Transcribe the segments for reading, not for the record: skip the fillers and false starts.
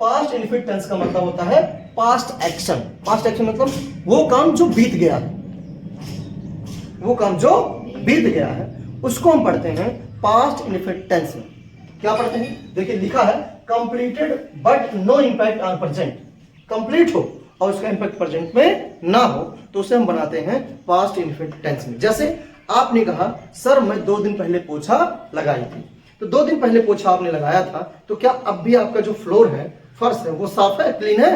Past infinite tense का मतलब होता है पास्ट एक्शन। पास्ट एक्शन मतलब वो काम जो बीत गया है, वो काम जो बीत गया है उसको हम पढ़ते हैं पास्ट इनफिनिट टेंस में। क्या पढ़ते हैं? देखिए लिखा है completed but no impact on present. Complete हो और उसका इंपैक्ट प्रेजेंट में ना हो तो उसे हम बनाते हैं पास्ट इनफिनिट टेंस में। जैसे आपने कहा सर मैं 2 दिन पहले पोछा लगाई थी, तो 2 दिन पहले पोछा आपने लगाया था, तो क्या अब भी आपका जो फ्लोर है, फर्श है, वो साफ है, क्लीन है?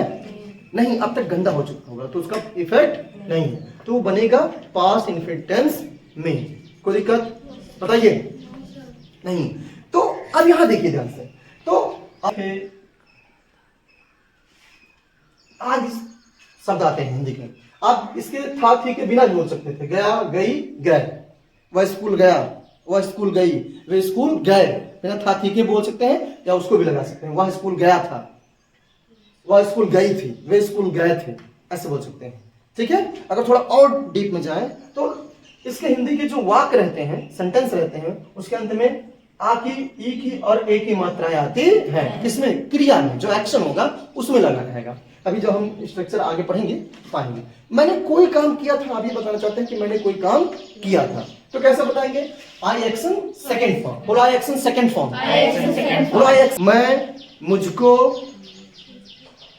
नहीं, अब तक गंदा हो चुका होगा, तो उसका इफेक्ट नहीं है, तो वो बनेगा पास्ट इनफिनिट टेंस में। कोई दिक्कत बताइए? नहीं। तो अब यहां देखिए ध्यान से, तो आज शब्द आते हैं हिंदी के, आप इसके था थी के बिना भी बोल सकते थे। गया, गई, गए। वह स्कूल गया, वह स्कूल गई, वे स्कूल गए। बिना था थी के बोल सकते हैं या उसको भी लगा सकते हैं। वह स्कूल गया था, वह स्कूल गई थी, वे स्कूल गए थे, ऐसे बोल सकते हैं। ठीक है। अगर थोड़ा और डीप में जाए तो इसके हिंदी के जो वाक्य रहते हैं, सेंटेंस रहते हैं, उसके अंत में आ की, ई की और ए की मात्राएं आती हैं। किसमें? क्रिया में, जो एक्शन होगा उसमें लगा रहेगा। अभी जो हम स्ट्रक्चर आगे पढ़ेंगे पाएंगे। मैंने कोई काम किया था, अभी बताना चाहते हैं कि मैंने कोई काम किया था, तो कैसे बताएंगे? आई एक्शन सेकेंड फॉर्म। बोलो आई एक्शन सेकेंड फॉर्म। बोलो आई एक्शन। मैं, मुझको,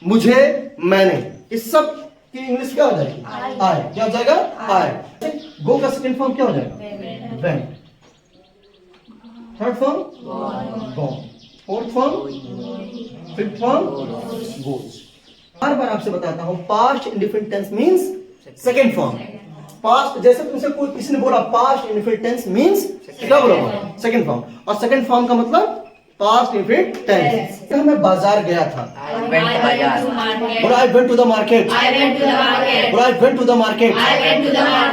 मुझे, मैंने, इस सब की इंग्लिश क्या हो जाएगी? आई। क्या हो जाएगा? आई। गो का सेकेंड फॉर्म क्या हो जाएगा? Went. Third form gone. Fourth form, fifth form goes. बार बार आपसे बताता हूं, past indefinite tense means second form. Past, जैसे तुमसे कोई किसी ने बोला पास्ट इंडिफिनिट टेंस मींस क्या बोला? Second form. और सेकंड फॉर्म का मतलब पास्ट इंडिफिनिट टेंस। मैं बाजार गया था। बोलो I went to the market. बोलो I went to the market.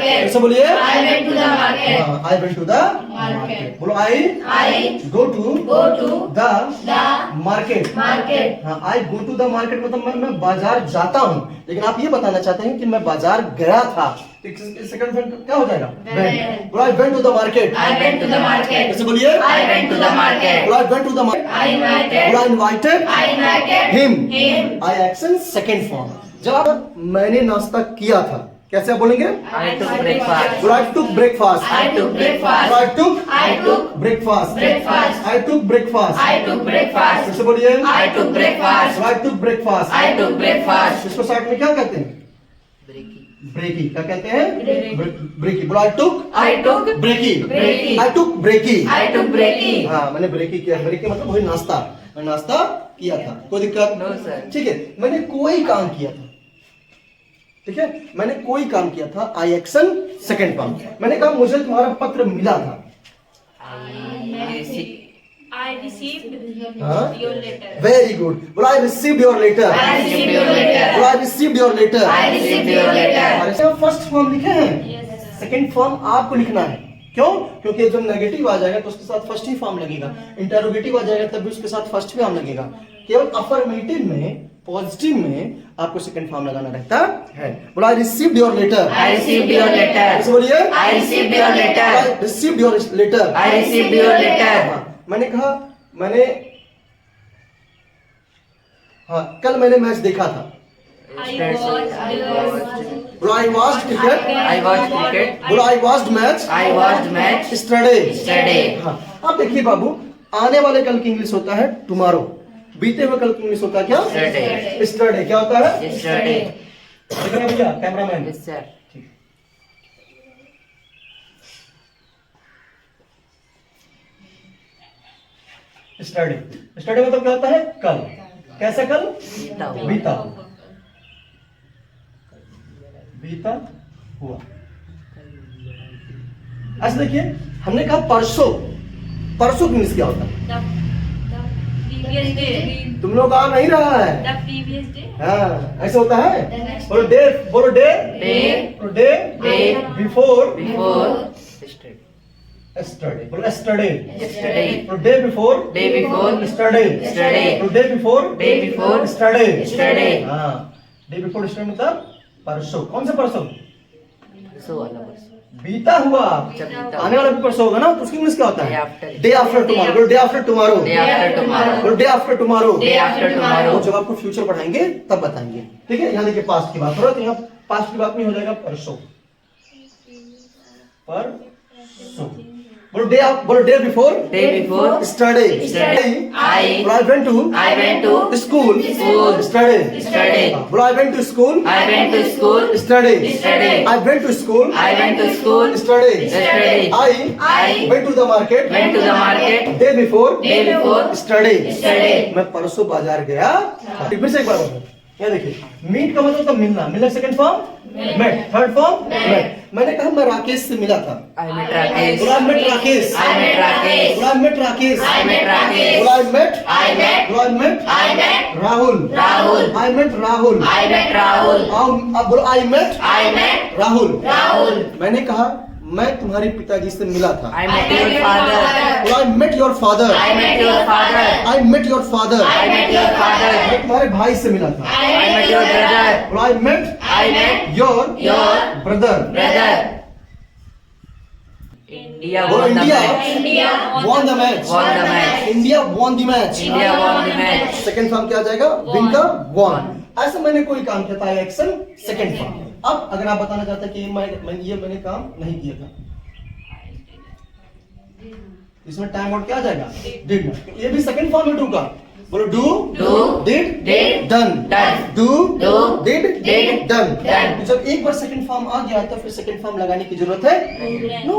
ऐसे बोलिए I went to the market. बोलो I go to the market. हाँ, I go to the market मतलब मैं बाजार जाता हूँ, लेकिन आप ये बताना चाहते हैं कि मैं बाजार गया था, सेकंड फॉर्म क्या हो जाएगा? वेंट। बोलो I went to the market. ऐसे बोलिए I went to the market. बोलो I went to the market. बोलो I invited him. I action second form. जब मैंने नाश्ता किया था, कैसे आप बोलेंगे? I took breakfast. बोलो आई टुक ब्रेकफास्ट। I took breakfast. बोलो आई टुक breakfast. I took breakfast. I took breakfast. कैसे बोलिए? I took breakfast. बोलो आई टुक ब्रेकफास्ट। I took breakfast. इसको शॉर्ट में क्या कहते हैं? ब्रेकी। क्या कहते हैं? ब्रेकी। बोलो आई टुक ब्रेकी। आई टुक ब्रेकी। I took breaking. हाँ, मैंने ब्रेकी किया। ब्रेकी मतलब वही नाश्ता, मैं नाश्ता किया था। कोई दिक्कत? No, sir. ठीक है। मैंने कोई काम किया था, ठीक है, मैंने कोई काम किया था। आई एक्शन सेकंड फॉर्म। मैंने कहा मुझे तुम्हारा पत्र मिला था। I received हाँ? your letter. Very good. बोलो I received your letter. I received your letter. बोलो I received your letter. I received your letter. First form लिखे हैं, Yes, sir. सेकंड फॉर्म आपको लिखना है। क्यों? क्योंकि जब नेगेटिव आ जाएगा तो उसके साथ फर्स्ट ही फॉर्म लगेगा। इंटरोगेटिव आ जाएगा तब भी उसके साथ फर्स्ट फॉर्म लगेगा। केवल अफर्मेटिव में, पॉजिटिव में आपको सेकंड फॉर्म लगाना रहता है। बोलो I received your letter. I received your letter. ऐसे बोलिए I received your letter. I received your letter. I received your letter. मैंने कहा हाँ, कल मैंने मैच देखा था। बोलो I watched cricket. I watched cricket. बोलो I watched match. I watched match study. yesterday. हाँ, अब देखिए बाबू, आने वाले कल की इंग्लिश होता है टुमारो, बीते हुए कल की इंग्लिश होता है क्या? Yesterday. स्टडी। क्या होता है? Yesterday. देख रहे हैं भैया कैमरामैन? Yes, sir. स्टडी मतलब क्या होता है? कल। कैसा कल? बीता हुआ। ऐसे देखिए, हमने कहा परसों। परसों की इंग्लिश क्या होता है? The previous day. तुम लोग आ नहीं रहा है। The previous day. हाँ, ऐसे होता है। बोलो डे। बोलो day. Day. Day before Before. Yesterday. Study. बोलो स्टडी। Yesterday. बोलो day before Day before. Study. Yesterday. बोलो day before Day before. Study. Yesterday. हाँ, डे बिफोर स्टडी मतलब परसों। कौन सा परसों? So, वाला person. बीता हुआ। बीता आने वाला पेपर 100 होगा ना, तो उसकी इंग्लिश क्या होता Day है? after. Day after tomorrow. बोलो day after tomorrow. Day after tomorrow. बोलो day after tomorrow. Day after tomorrow. वो जब आपको फ्यूचर पढ़ाएंगे तब बताएंगे, ठीक है। यहाँ देखिए पास्ट की बात हो रहा है, तो यहाँ पास्ट की बात में हो जाएगा परसों। परसों। बोलो day before. Day before. Study. I went to School. School. Study. बोलो I went to school। I went to school. Study. Study. I went to school। I went to school. Study. Study. I went to the market। Went to the market. Day before. Day before. Study. Study. मैं परसों बाजार गया। फिर से एक बार बोलो, यहाँ देखिए मीट का मतलब तो मिलना, मिलना second form met, third form met. मैंने कहा मैं राकेश से मिला था। I met Rakesh. बोला I met Rakesh. I met Rakesh. बोला I met Rakesh. I met Rakesh. बोला I met। I met. बोला I met I met. Rahul. Rahul. I met Rahul. I met Rahul. अब बोलो I met I met Rahul. Rahul. मैंने कहा मैं तुम्हारे पिताजी से मिला था। I met your father. बोला I met your father। I met your father. I met your father। I met your father. मैं तुम्हारे भाई से मिला था। I met your brother. बोला I met I met your your brother। brother. India बोलो won the India match. India won the match। Won the match. India won the match। India won the match. Second form क्या आ जाएगा? Win का won। ऐसा मैंने कोई काम किया था, एक्शन सेकंड फॉर्म। अब अगर आप बताना चाहते हैं कि मैंने काम नहीं किया था, इसमें टाइम आउट क्या आ जाएगा? Did not. ये भी सेकंड फॉर्म है डू का। बोलो do Do. Did Did. Done. Done. Do Do. Did Did. Done. Done. जब एक बार सेकंड फॉर्म आ गया तो फिर सेकंड फॉर्म लगाने की जरूरत है? नो।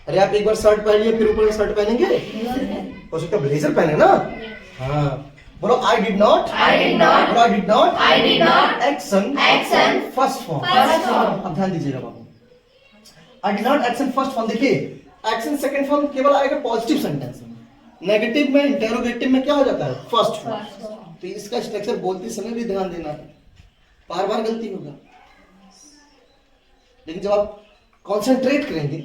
अरे आप एक बार शर्ट पहन लिए फिर ऊपर शर्ट पहनेंगे? हो सकता है ब्लेजर पहने ना। हाँ बोलो I did not. I did not. बोलो I did not. I did not. Action Action. First form. First form. अब ध्यान दीजिएगा बाबू, I did not action first form. देखिए एक्शन सेकंड फॉर्म केवल आएगा पॉजिटिव सेंटेंस में, नेगेटिव में इंटेरोगेटिव में क्या हो जाता है? First form. तो इसका स्ट्रक्चर बोलते समय भी ध्यान देना, बार बार गलती होगा, लेकिन जब आप कंसंट्रेट करेंगे,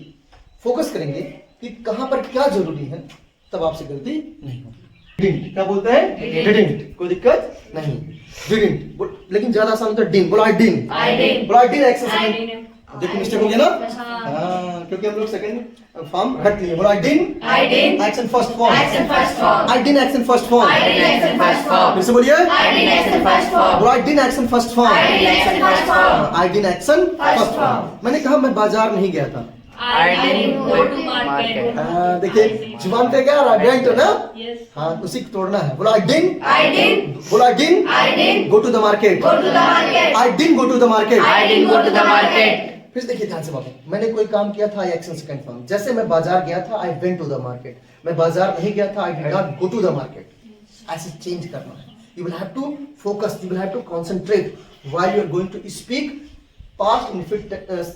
फोकस करेंगे कि कहां पर क्या जरूरी है, तब आपसे गलती नहीं होगी। डिडंट क्या बोलते हैं? डिडंट, कोई दिक्कत नहीं। डिडंट लेकिन ज्यादा आसान होता है डिन। बोलो आई डिन। I did. बोलो आई डिन एक्शन I सेकंड। did. देखो मिस्टेक हो गया ना। हाँ। हाँ क्योंकि हम लोग सेकंड फॉर्म हट लिए। बोलो आई didn't. I did. Action first form. Action first form. आई डिन action first form. I did action first form. फिर से बोलिए। I did action first form. बोलो आई डिन action first form. I did action first form. आई डिन action First first form. form. मैंने कहा मैं बाजार नहीं गया था। I didn't go to market. देखिए जुबान पे क्या रेडेंट ना। Yes. हाँ उसी को तोड़ना है। बोलो आई डिन। I did. बोलो आई didn't I did. Go to the market. Go to the market. I didn't go to the market. I didn't go to the market. फिर देखिए ध्यान से बाबू, मैंने कोई काम किया था, एक्शन सेकंड फॉर्म। जैसे मैं बाजार गया था, I went to the market. मैं बाजार नहीं गया था, I did not go to the market. ऐसे चेंज करना है। You will have to focus, you will have to concentrate while you are going to speak past infinite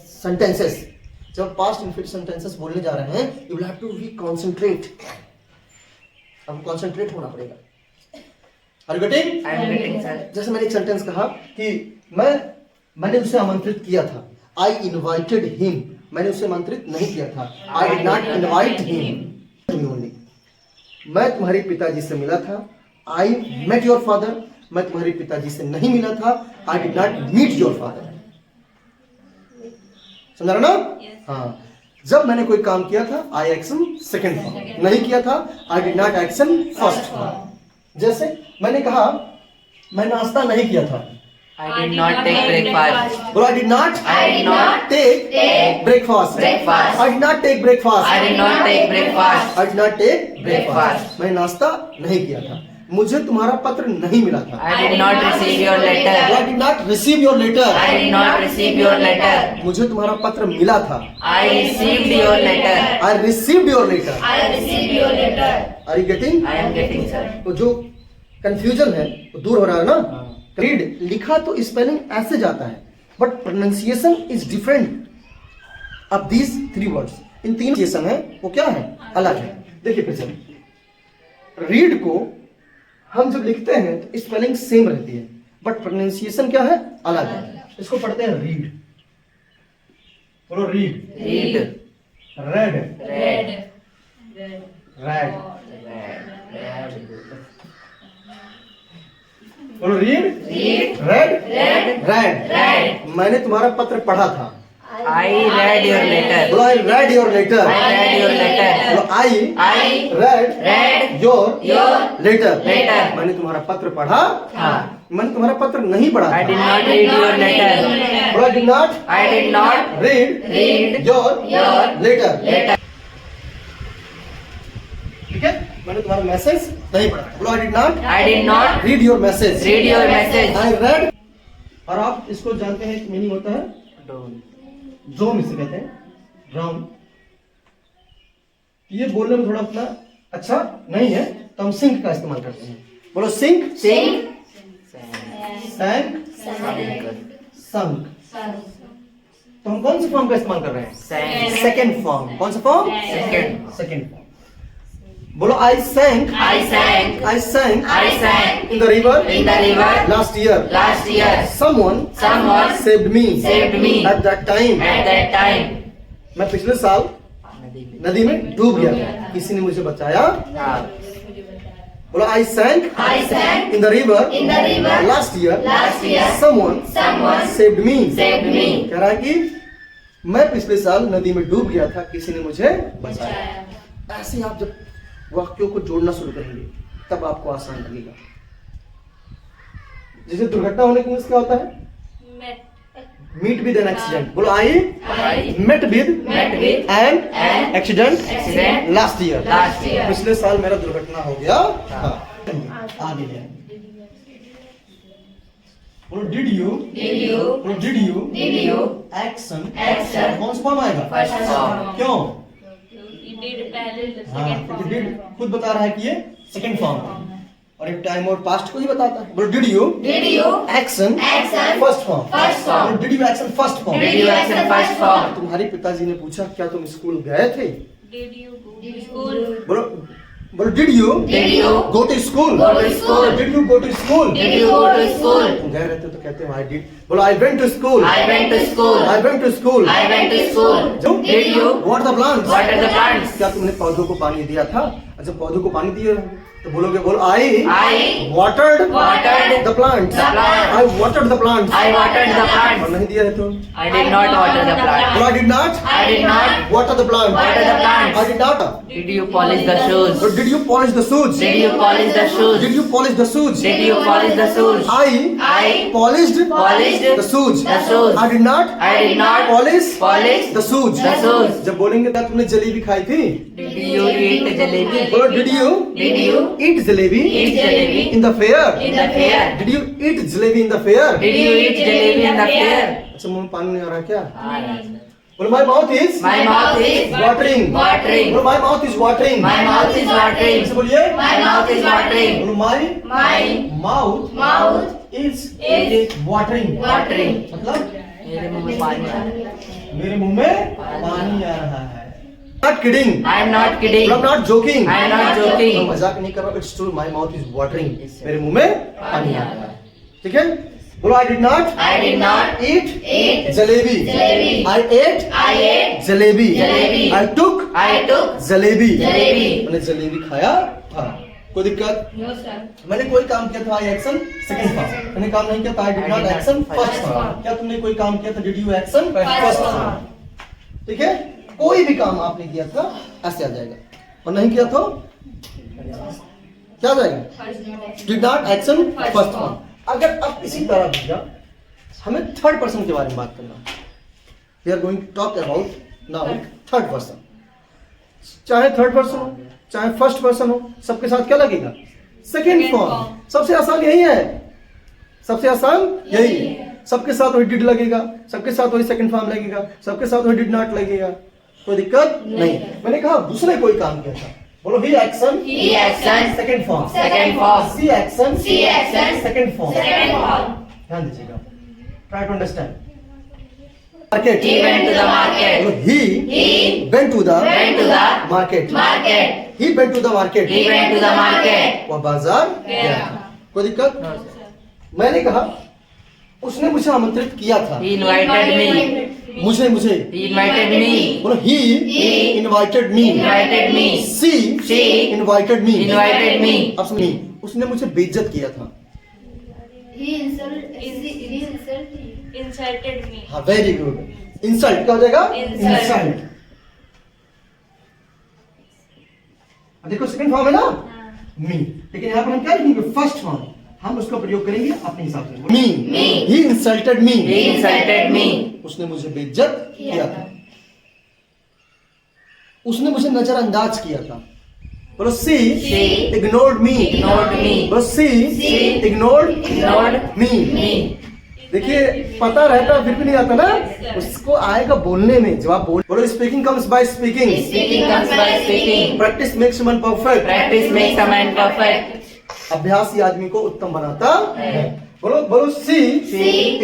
sentences. जब past infinite sentences बोलने जा रहे हैं, you will have to be concentrate. आपको concentrate होना पड़ेगा। Are you getting? I am getting, sir. जैसे मैंने एक सेंटेंस कहा कि मैंने उसे आमंत्रित किया था, आई इनवाइटेड हिम। मैंने उसे आमंत्रित नहीं किया था, I did not invite him only. मैं तुम्हारे पिताजी से मिला था, आई मेट योर फादर। मैं तुम्हारे पिताजी से नहीं मिला था, I did not meet your father. समझ रहे ना? हाँ जब मैंने कोई काम किया था, आई एक्शन सेकंड फॉर्म। नहीं किया था, I did not action first form. जैसे मैंने कहा मैं नाश्ता नहीं किया था। I did not take breakfast. बोलो I did not I did not take breakfast. breakfast. I did not take breakfast. I did not take breakfast. I did not take Breakfast. मैं नाश्ता नहीं किया था। मुझे तुम्हारा पत्र नहीं मिला था। I did not receive your letter. I did not receive your letter. I did not receive your letter. मुझे तुम्हारा पत्र मिला था। I received your letter. I received your letter. I received your letter. Are you getting? I am getting, sir. तो जो confusion है वो दूर हो रहा है ना। रीड लिखा तो स्पेलिंग ऐसे जाता है, but pronunciation is different of these three words. इन तीन प्रोनाउंसिएशन है वो क्या है? अलग है। देखिए फिर से, रीड को हम जब लिखते हैं तो स्पेलिंग सेम रहती है, बट प्रोनाउंसिएशन क्या है? अलग है। इसको पढ़ते हैं रीड। बोलो read. Read. Red. Red. Red. बोलो read. Read. Red. Red. Red. Red. मैंने तुम्हारा पत्र पढ़ा था। I read your letter. बोलो I read your letter. I read your letter. बोलो I I read read your your letter. letter. मैंने तुम्हारा पत्र पढ़ा। हाँ। मैंने तुम्हारा पत्र नहीं पढ़ा I था। did not read your letter. बोलो I did not I did not read your letter. letter. ठीक है, मैंने तुम्हारा मैसेज नहीं पढ़ा। बोलो I did not I did not read your message. read your message. I read. और आप इसको जानते हैं, मीनिंग होता है ड्रोन, इसे कहते हैं ड्रोन। ये बोलने में थोड़ा उतना अच्छा नहीं है, तो हम सिंक का इस्तेमाल करते हैं। बोलो सिंक, Sing. सैंक, संक। तो हम कौन से फॉर्म का इस्तेमाल कर रहे हैं? Sang. Second form. कौन सा फॉर्म? Second. Second form. बोलो I sang, I sang. I sang I sang in the river in the river last year. last year. Someone Someone saved me saved me at that time। at that time. मैं पिछले साल नदी में डूब गया था, किसी ने मुझे बचाया। हाँ. बोलो I sang I sang in the river in the river last year. last year. Someone Someone saved me। saved me. कह रहा है कि मैं पिछले साल नदी में डूब गया था, किसी ने मुझे बचाया। ऐसे आप जब वाक्यों को जोड़ना शुरू करेंगे तब आपको आसान लगेगा। जैसे दुर्घटना होने की मीन्स क्या होता है? Met. Meet with an accident. बोलो I I met with met with an an accident accident last year. last year. पिछले साल मेरा दुर्घटना हो गया था। आगे जाए। बोलो डिड यू, Did you बोलो did you did you action Action. कौन सा फॉर्म आएगा? first form? क्यों? You did पहले हाँ, second क्योंकि form. डिड खुद बता रहा है कि ये सेकंड फॉर्म है और एक टाइम और पास्ट को ही बताता है। बोलो did you Did you action Action. First form. First form. बोलो did you action first form. Did you action first form? तुम्हारे पिताजी ने पूछा क्या तुम स्कूल गए थे? Did you go to school? बोलो बोलो did you Did you go to school? go to school? Did you go to school? Did you go to school? तुम गए रहते हो तो कहते हो आई डिड। बोलो I went to school. I went to school. I went to school. I went to school. Did you water the plants? water the plants? क्या तुमने पौधों को पानी दिया था? अच्छा पौधों को पानी दिए तो बोलोगे बोलो I I watered watered the plants. the plants. I watered the plants. I watered the और plants. नहीं दिया रहते हो। I did not water the बोलो plants. I did not I did not water the plant. water the plants. I did not. Did you polish the shoes? Did you polish the shoes? Did you polish the shoes? Did you polish the shoes? Did you polish the shoes? I I polished polished the shoes. the shoes. I did not I did not polish polish the shoes. the shoes. जब बोलेंगे क्या तुमने जलेबी खाई थी? Did you eat jalebi? बोलो did you Did you eat jalebi eat jalebi in the fair? in the fair? Did you eat jalebi in the fair? Did you eat jalebi in the fair? अच्छा मुंह में पानी नहीं आ रहा क्या? Ah, बोलो my mouth is My mouth is watering. watering. बोलो my mouth is watering. My mouth is watering. ऐसे बोलिए My mouth is watering. बोलो my My mouth mouth is is watering. watering. मतलब मेरे मुंह में पानी आ रहा है. मेरे मुंह में पानी आ रहा है। Not kidding. I am not kidding. I'm not joking। I am not मैं joking. मजाक नहीं कर रहा, it's true, my mouth is watering. मेरे मुंह में पानी आ रहा है। ठीक है? बोलो I did not I did not eat eat jalebi. jalebi. I ate I ate jalebi. Jalebi. I took I took jalebi. Jalebi. मैंने जलेबी खाया था। कोई दिक्कत? No sir. मैंने कोई काम किया था आई एक्शन सेकंड फॉर्म। मैंने काम नहीं किया था I did not action first form. क्या तुमने कोई काम किया था did you action first form? ठीक है? कोई भी काम आपने किया था ऐसे आ जाएगा और नहीं किया तो क्या आ जाएगा? Did not action first form. अगर अब इसी तरह भैया हमें थर्ड पर्सन के बारे में बात करना, we are going to talk about now third person. चाहे थर्ड पर्सन हो चाहे फर्स्ट पर्सन हो, सबके साथ क्या लगेगा? Second form. सबसे आसान यही है, सबसे आसान यही है। सबके साथ वही डिड लगेगा, सबके साथ वही सेकंड फॉर्म लगेगा, सबके साथ वही डिड नॉट लगेगा। कोई दिक्कत नहीं। मैंने कहा दूसरे कोई काम किया था, बोलो he action He action. Second form, Second form. She action She action. Second form. Second form. ध्यान दीजिएगा, try to understand. Market, He went to the market. He He went to the went to the market. market. He went to the market. He went to the market. वह बाजार गया। कोई दिक्कत? मैंने कहा उसने मुझे आमंत्रित किया था। He invited me. मुझे He invited me. बोलो he invited me. Invited me. She She invited me. invited me. अब सुनिए, उसने मुझे बेइज्जत किया था। Insulted me. हाँ वेरी गुड, इंसल्ट क्या हो जाएगा? Insult. इंसल्ट। देखो सेकंड फॉर्म है ना, मी, लेकिन यहाँ पर हम क्या लिखेंगे? First form. हम उसका प्रयोग करेंगे अपने हिसाब से। Me, he insulted me, He insulted me. उसने मुझे बेइज्जत किया था, उसने मुझे नजरअंदाज किया था। बोलो सी इग्नोर्ड मी, Ignored me. बोलो सी इग्नोर्ड Ignored मी। me. देखिए पता रहता फिर भी नहीं आता ना, उसको आएगा बोलने में, जब आप बोलो speaking comes by speaking, Speaking comes by speaking. Practice makes man perfect, Practice makes a man perfect. अभ्यास ही आदमी को उत्तम बनाता है। बोलो बोलो सी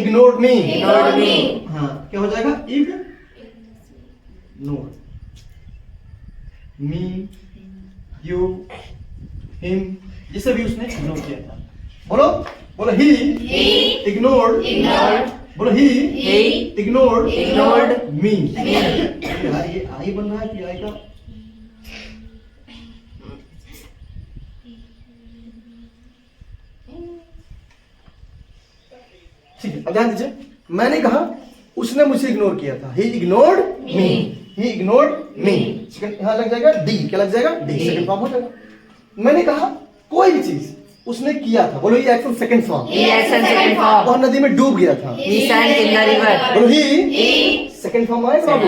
इग्नोर्ड मी, Ignored me. हाँ क्या हो जाएगा? इग्नोर मी, यू, हिम, जिसे भी उसने इग्नोर किया था। बोलो बोलो ही इग्नोर्ड, बोलो ही इग्नोर्ड Ignored मी। यार ये आई बन रहा है कि आई का? ठीक है, अब ध्यान दीजिए, मैंने कहा उसने मुझे इग्नोर किया था, ही इग्नोर्ड मी, ही इग्नोर्ड मी। यहाँ लग जाएगा डी, क्या लग जाएगा? डी, सेकंड फॉर्म हो जाएगा। मैंने कहा कोई भी चीज उसने किया था, बोलो ये action second form. He action second वह form. नदी में डूब गया था, He sank in the river. बोलो ही सेकंड फॉर्म आएगा बाबू,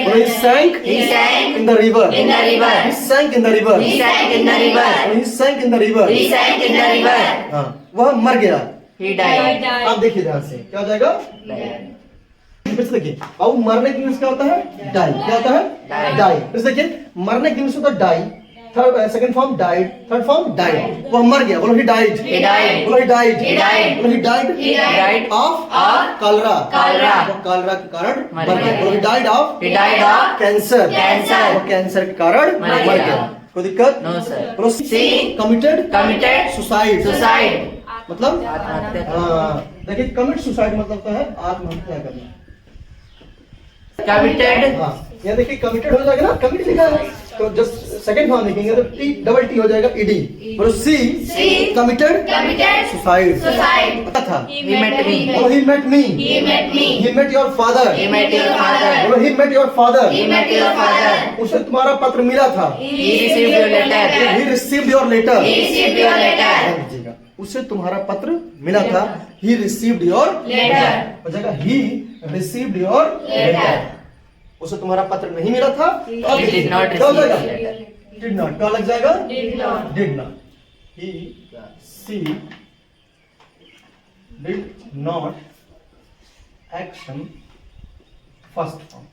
बोलो he sank He sank in the river, in the river. He sank in the river, He sank in the river. He sank in the river. He sank in the river. हाँ, वह मर गया। He died. आप देखिए ध्यान से, क्या हो जाएगा? फिर से देखिए बाबू, मरने के इंग्लिश क्या होता है? डाई। क्या होता है? Die. डाई। फिर से देखिए, मरने के इंग्लिश होता है die, third second form died, third form died. वह मर गया, बोलो ही डाइड, He died. बोलो ही डाइड, He died. बोलो he died He died of of cholera, cholera. वो कॉलरा के कारण मर मर गया। गया। बोलो he died of He died of cancer, Cancer. वो कैंसर के कारण मर मर गया। गया। कोई दिक्कत? No sir. बोलो C committed committed suicide, suicide. मतलब आत्महत्या. हाँ, देखिए कमिट सुसाइड मतलब होता है आत्महत्या करना। Committed हाँ, यहाँ देखिए कमिटेड हो जाएगा ना, कमिट लिखा है तो जस्ट सेकंड फॉर्म लिखेंगे तो टी डबल टी हो जाएगा ईडी। बोलो सी कमिटेड सुसाइड पता था। He met me. बोलो he met me, He met me. He met your father, He met your father. बोलो he met your father, He met your father. उसे तुम्हारा पत्र मिला था, He received your letter. He received your letter, He received your letter. उसे तुम्हारा पत्र मिला था, ही रिसीव्ड योर Letter. हो जाएगा ही रिसीव्ड योर लेटर। उसे तुम्हारा पत्र नहीं मिला था, तो He did not क्या हो receive जाएगा? your letter. Did not, क्या लग जाएगा? Did not. Did not. He, she, did not action first form.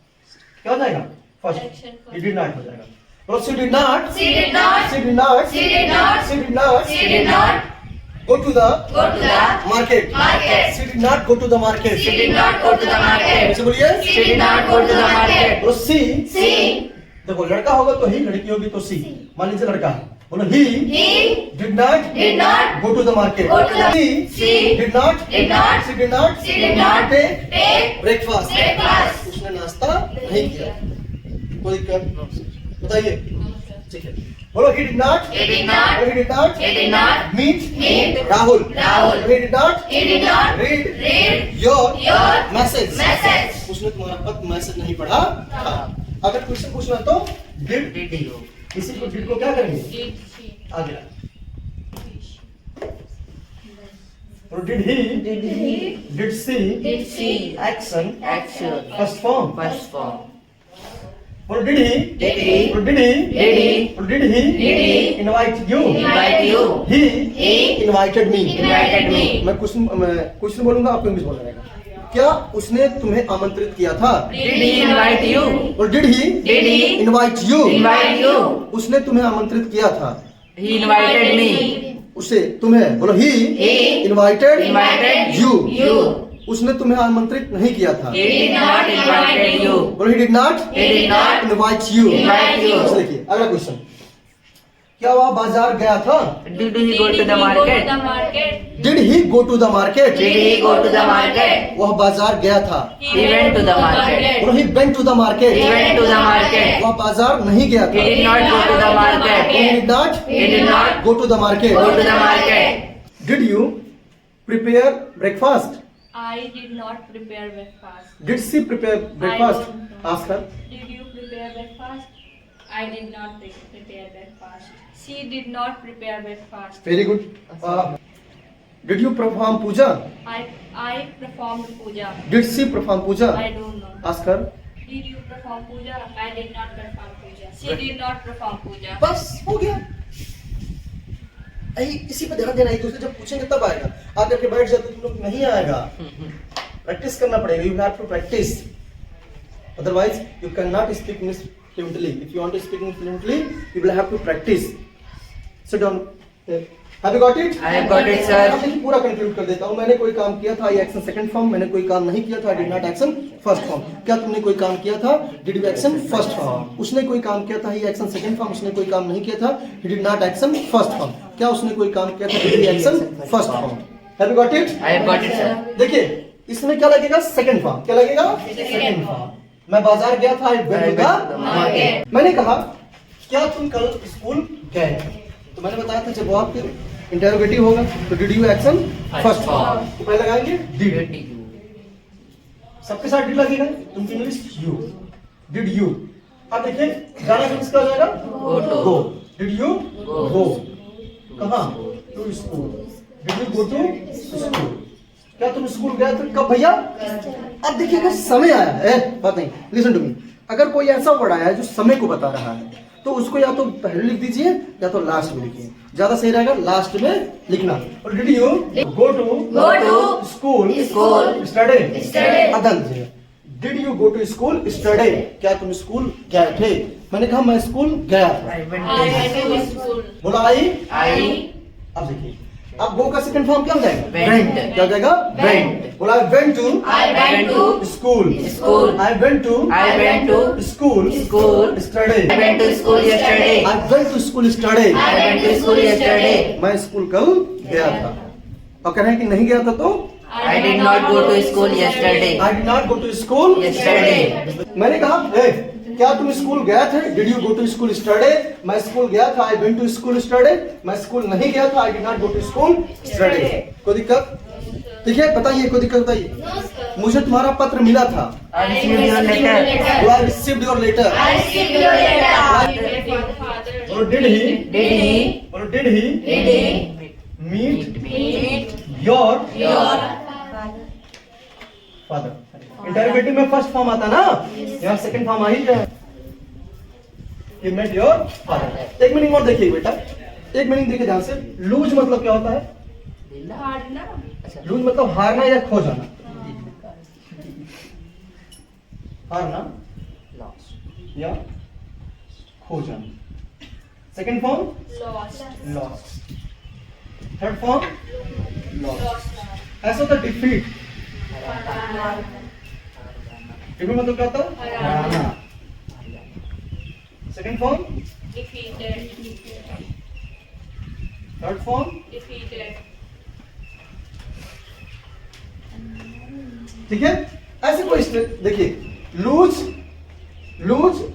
क्या हो जाएगा? First. Action first. He did not हो जाएगा। और she did not. She did not. She did not. She did not. She did not. She did not go to the go to the market. market. She did not go to the market. She did not go to the market. ऐसे बोलिए। She did not go to the market. बोलो she, She देखो लड़का होगा तो ही, लड़की होगी तो सी। मान लीजिए लड़का है, बोलो he did not go to the market. Go to the- She did not did not she did not take breakfast. breakfast. उसने नाश्ता नहीं किया। कोई दिक्कत? बताइए। ठीक है। बोलो he did not He did not बोलो he did not He did not meet meet Rahul. Rahul. He did not He did not read read your your message. message. उसने तुम्हारा पत्र मैसेज नहीं पढ़ा था। अगर क्वेश्चन पूछना तो डिड, Did you? इसी को डिड को क्या करेंगे? Did she? आगे और did he did she Did she action action first form first form? और डिड ही Did he और डिड ही Did he और did he Did he invite you invite you? He He invited me. invited me. मैं question बोलूंगा, आपको English बोलना रहेगा। क्या उसने तुम्हें आमंत्रित किया था? Did he invite you? और did he Did he invite you? invite you? उसने तुम्हें आमंत्रित किया था, He invited me. उसे तुम्हें बोलो ही He invited invited you. you. उसने तुम्हें आमंत्रित नहीं किया था, He did not invite you. बोलो ही did not He did not invite you. invite you. देखिए अगला क्वेश्चन, क्या वह बाजार गया था? Did he go to the Did he go to market? the market? Did he go to the market? Did he go to the market? वह बाजार गया था, He went to the market. बोलो he went to the He market. went to the market. वह बाजार नहीं गया He था, did not go to the market. he did not He did not go to the market. go to the market. Did you prepare breakfast? I did not prepare breakfast. Did she prepare breakfast? I don't know. Ask her. Did you prepare breakfast? I did not prepare breakfast. She did not prepare breakfast. Very good. Did you perform puja? I performed puja. Did she perform puja? I don't know. Ask her. Did you perform puja? I did not perform puja. She did not perform puja. बस हो गया। इसी पे ध्यान देना, एक दूसरे जब पूछेंगे तब आएगा, आकर के बैठ जाते तुम लोग नहीं आएगा। प्रैक्टिस करना पड़ेगा, you have to practice, otherwise you can not speak English fluently. If you want to speak English fluently you will have to practice. Sit down. Have you got it? I have got it, sir. अब देखिए पूरा conclude कर देता हूं। मैंने कोई काम किया था, आई एक्शन सेकंड फॉर्म। मैंने कोई काम नहीं किया था, I did not action first form. क्या तुमने कोई काम किया था? Did you action first form. उसने कोई काम किया था, ही एक्शन सेकंड फॉर्म। उसने कोई काम नहीं किया था, he did not action first form. क्या उसने कोई काम किया था? Did he action first form. Have you got it? I have got it, sir. देखिए इसमें क्या लगेगा? Second form. क्या लगेगा? Second form. मैं बाजार गया था, I went to the market. मैंने कहा क्या तुम कल स्कूल गए? तो मैंने बताया था जब वो आपके इंटरोगेटिव होगा तो did you action first form. तो पहले लगाएंगे डिड। सबके साथ डिड लगेगा, तुम इंग्लिश यू। Did you. अब देखिए गाना किसका हो जाएगा? गो। डिड यू गो कहाँ? To school. Did you go to school. क्या तुम स्कूल गए थे? कब भैया? अब देखिए अगर समय आया है, बात नहीं, लिसन टू मी, अगर कोई ऐसा वर्ड आया है जो समय को बता रहा है तो उसको या तो पहले लिख दीजिए या तो लास्ट में लिखिए। ज्यादा सही रहेगा लास्ट में लिखना। और did you go to school study? अदन did you go to school study? क्या तुम स्कूल गए थे? मैंने कहा मैं स्कूल गया था। I went to school. बोला आई। I अब देखिए अब गो का सेकंड फॉर्म क्या हो जाएगा? Went. क्या हो जाएगा? Went. बोला I went to I went to school. school. I went to I went to school study. I went to school yesterday. I went to school study. I went to school yesterday. मैं स्कूल कल गया था। और कह रहे हैं कि नहीं गया था तो I did not go to school yesterday. I did not go to school Yesterday. मैंने कहा क्या तुम स्कूल गए थे? Did you go to school study? मैं स्कूल गया था, I went to school study. मैं स्कूल नहीं गया था, I did not go to school study. कोई दिक्कत? ठीक है, बताइए कोई दिक्कत बताइए। मुझे तुम्हारा पत्र मिला था। I received your letter. I received your letter. और did he Did he meet meet your your father? Interrogative में फर्स्ट फॉर्म आता ना, यहाँ सेकंड फॉर्म आ ही जाए। He met your father. एक मीनिंग और देखिए बेटा, एक मीनिंग देखिए ध्यान से। लूज मतलब क्या होता है? लूज मतलब हारना या खो जाना। हारना या खो जाना। Second form loss. Third form loss. ऐसा होता है डिफीट। डिफीट मतलब क्या होता है? हारना। Second form third form. ठीक है, ऐसे कोई देखिए लूज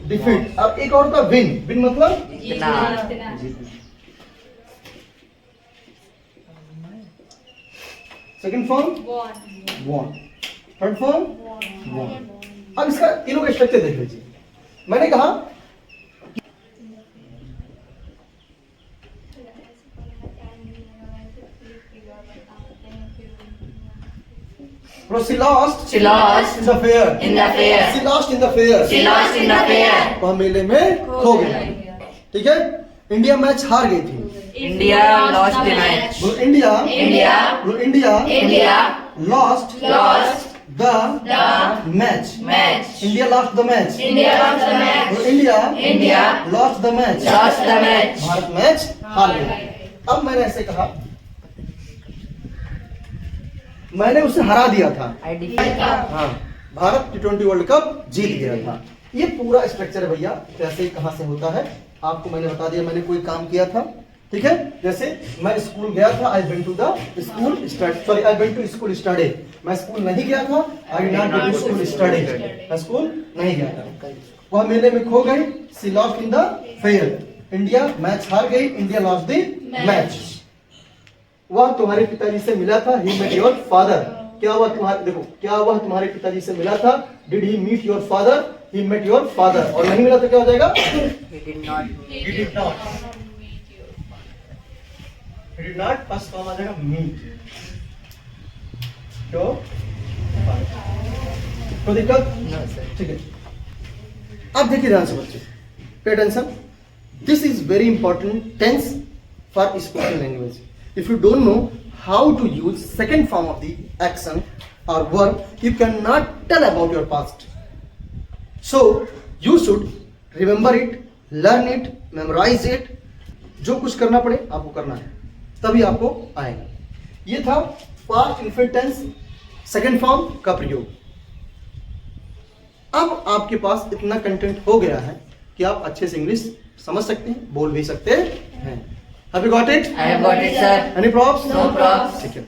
डिफीट। अब एक और था विन। विन मतलब second form won. Third form won. अब इसका तीनों का स्ट्रक्चर देख लीजिए। मैंने कहा she lost in the fair. She lost in the fair. वह मेले में खो गया। ठीक है, इंडिया मैच हार गई थी। India lost the match. India India lost the match. India lost the match. India lost the match. Bharat match हार गया। अब मैंने ऐसे कहा, मैंने उसे हरा दिया था। हाँ, भारत T20 वर्ल्ड कप जीत गया था। ये पूरा स्ट्रक्चर है भैया, कैसे कहां से होता है आपको मैंने बता दिया। मैंने कोई काम किया था, ठीक है, जैसे मैं स्कूल गया था, I went to the school sorry I went to school study. मैं स्कूल नहीं गया था, I did not go to school study. मैं स्कूल नहीं गया था। वह मेले में खो गई। She lost in the fair. India match हार गई। India lost the match. वह तुम्हारे पिताजी से मिला था। He met your father. क्या हुआ तुम्हारे, देखो क्या हुआ, तुम्हारे पिताजी से मिला था, did he meet your father, he met your father, और नहीं मिला तो क्या हो जाएगा, He did not meet. he did not, he did not, first form आ जाएगा मीट, तो कोई दिक्कत, No, sir. ठीक है। अब देखिए ध्यान से बच्चे, pay attention, this is very important tense for spoken language. If you don't know how to use second form of the action और verb, you can not tell about your past. So you should remember it, learn it, memorise it, जो कुछ करना पड़े आपको करना है, तभी आपको आएगा। ये था past infinite tense second form का प्रयोग। अब आपके पास इतना कंटेंट हो गया है कि आप अच्छे से इंग्लिश समझ सकते हैं, बोल भी सकते हैं। Have you got it? I have got it, sir. Any props? No props. ठीक है।